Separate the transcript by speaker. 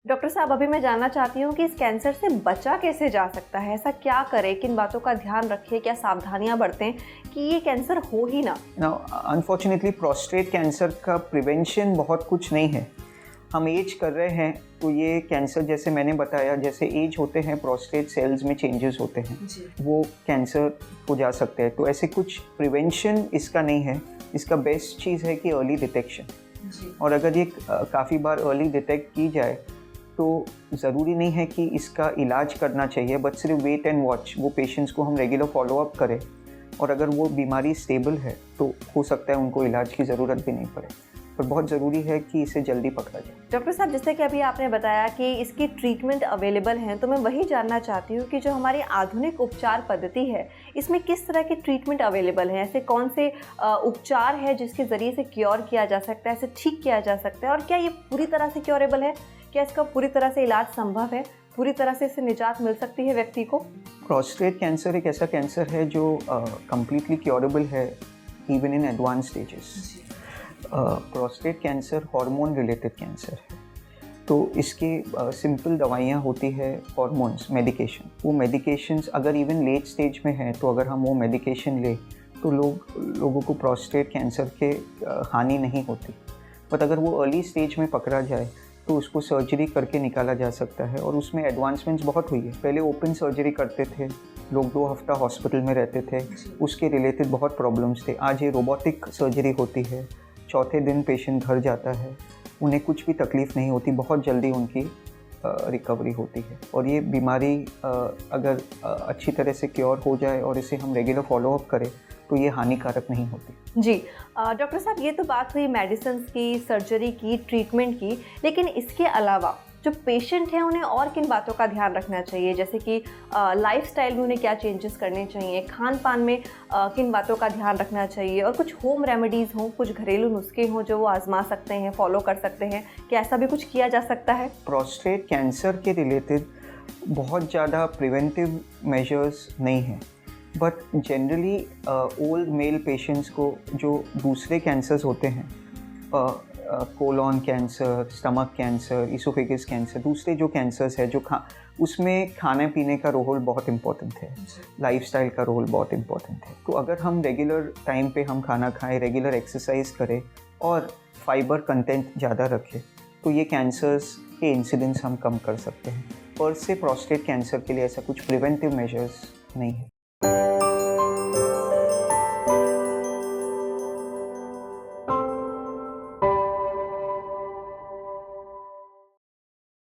Speaker 1: Doctor साहब, अभी मैं जानना चाहती हूँ कि इस कैंसर से बचा कैसे जा सकता है? ऐसा क्या करें, किन बातों का ध्यान रखें, क्या सावधानियां बरतें कि ये कैंसर हो ही ना?
Speaker 2: अनफॉर्चुनेटली प्रोस्टेट कैंसर का प्रिवेंशन बहुत कुछ नहीं है। हम एज कर रहे हैं तो ये कैंसर, जैसे मैंने बताया, जैसे एज होते हैं प्रोस्टेट सेल्स में चेंजेस होते हैं, वो कैंसर हो जा सकते हैं। तो ऐसे कुछ प्रिवेंशन इसका नहीं है। इसका बेस्ट चीज़ है कि अर्ली डिटेक्शन, और अगर ये काफ़ी बार अर्ली डिटेक्ट की जाए तो ज़रूरी नहीं है कि इसका इलाज करना चाहिए, बट सिर्फ वेट एंड वॉच, वो पेशेंट्स को हम रेगुलर फॉलोअप करें, और अगर वो बीमारी स्टेबल है तो हो सकता है उनको इलाज की ज़रूरत भी नहीं पड़े। पर बहुत ज़रूरी है कि इसे जल्दी पकड़ा जाए।
Speaker 1: डॉक्टर साहब, जैसे कि अभी आपने बताया कि इसकी ट्रीटमेंट अवेलेबल हैं, तो मैं वही जानना चाहती हूँ कि जो हमारी आधुनिक उपचार पद्धति है, इसमें किस तरह की ट्रीटमेंट अवेलेबल है? ऐसे कौन से उपचार है जिसके ज़रिए से क्योर किया जा सकता है, इसे ठीक किया जा सकता है, और क्या ये पूरी तरह से क्योरेबल है? क्या इसका पूरी तरह से इलाज संभव है? पूरी तरह से इससे निजात मिल सकती है व्यक्ति को?
Speaker 2: प्रोस्टेट कैंसर एक ऐसा कैंसर है जो कम्प्लीटली क्योरेबल है even in advance stages. Prostate cancer hormone related cancer है, तो इसकी सिंपल दवाइयाँ होती है, हार्मोन्स, मेडिकेशन। वो मेडिकेशंस अगर इवन लेट स्टेज में है तो अगर हम वो मेडिकेशन ले तो लोगों को प्रोस्टेट कैंसर के हानि नहीं होती। बट अगर वो अर्ली स्टेज में पकड़ा जाए तो उसको सर्जरी करके निकाला जा सकता है, और उसमें एडवांसमेंट्स बहुत हुई है। पहले ओपन सर्जरी करते थे लोग, 2 हफ्ता हॉस्पिटल में रहते थे, उसके रिलेटेड बहुत प्रॉब्लम्स थे। आज ये रोबोटिक सर्जरी होती है, चौथे दिन पेशेंट घर जाता है, उन्हें कुछ भी तकलीफ़ नहीं होती, बहुत जल्दी उनकी रिकवरी होती है। और ये बीमारी अगर अच्छी तरह से क्योर हो जाए और इसे हम रेगुलर फॉलोअप करें तो ये हानिकारक नहीं होती।
Speaker 1: जी डॉक्टर साहब, ये तो बात हुई मेडिसिन की, सर्जरी की, ट्रीटमेंट की, लेकिन इसके अलावा जो पेशेंट हैं उन्हें और किन बातों का ध्यान रखना चाहिए? जैसे कि लाइफस्टाइल में उन्हें क्या चेंजेस करने चाहिए, खान पान में किन बातों का ध्यान रखना चाहिए, और कुछ होम रेमेडीज़ हों, कुछ घरेलू नुस्खे हों जो वो आजमा सकते हैं, फॉलो कर सकते हैं, क्या ऐसा भी कुछ किया जा सकता है?
Speaker 2: प्रोस्टेट कैंसर के रिलेटेड बहुत ज़्यादा प्रिवेंटिव मेजर्स नहीं हैं, but generally old male patients को जो दूसरे कैंसर्स होते हैं, colon cancer, stomach cancer, oesophagus cancer, दूसरे जो कैंसर्स है जो उसमें खाने पीने का रोल बहुत इम्पोर्टेंट है, लाइफस्टाइल का रोल बहुत इम्पोर्टेंट है। तो अगर हम रेगुलर टाइम पे हम खाना खाएं, रेगुलर एक्सरसाइज करें और फाइबर कंटेंट ज़्यादा रखें तो ये कैंसर्स के इंसिडेंस हम कम कर सकते हैं। पर से प्रोस्टेट कैंसर के लिए ऐसा कुछ प्रिवेंटिव मेजर्स नहीं है।